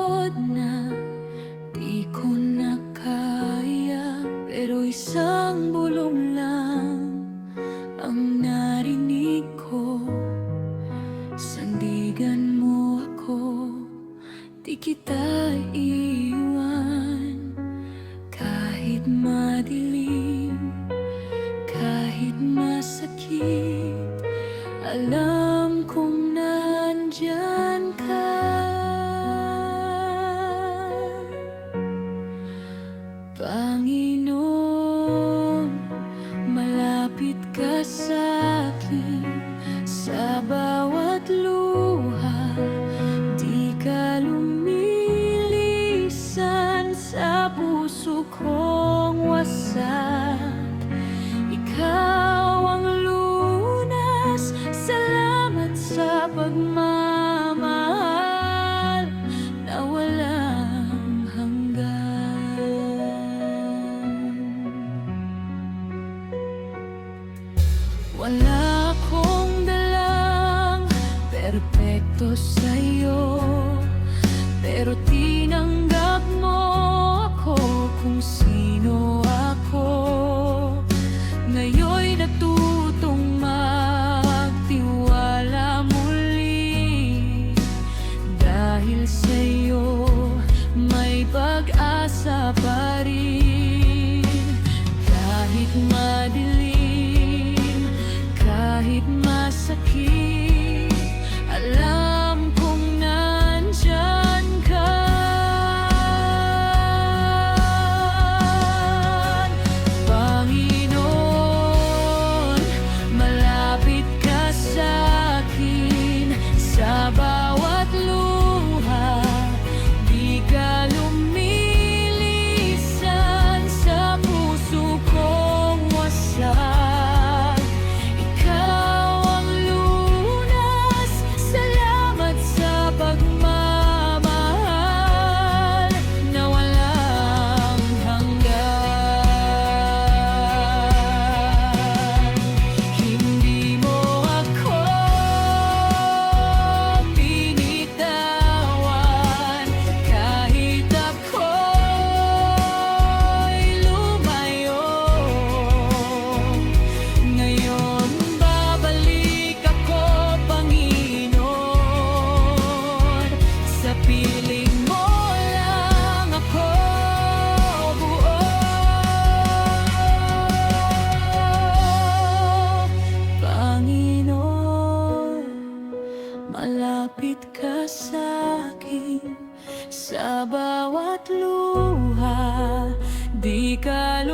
pagod na, di ko na kaya. Pero isang bulong lang ang narinig ko. Sandigan mo ako, di kita iiwan. Kahit madilim, kahit masakit, alam kong nandyan ka. Panginoon, malapit ka sa'kin sa bawat luha. Di ka lumilisan sa puso kong wasak. Ikaw ang lunas, salamat sa pagmamahal na walang hanggan. Wala akong dalang perpekto sa'yo, pero tinanggap mo ako kung sino ako. Ngayon'y natutong magtiwala muli. Dahil sa'yo may pag-asa pa rin. Kahit madilim, kahit masakit, alam kong nandyan ka. Panginoon, malapit ka sa'kin sa bawat luha. Di ka lumilisan sa puso kong wasak. Ikaw ang lunas, salamat sa pagmamahal na walang hanggan. Hindi mo ako binitawan kahit ako'y lumayo. Ngayon babalik ako, Panginoon. Sa piling mo lang ako buo. Panginoon, malapit ka sa'kin sa bawat luha. Di ka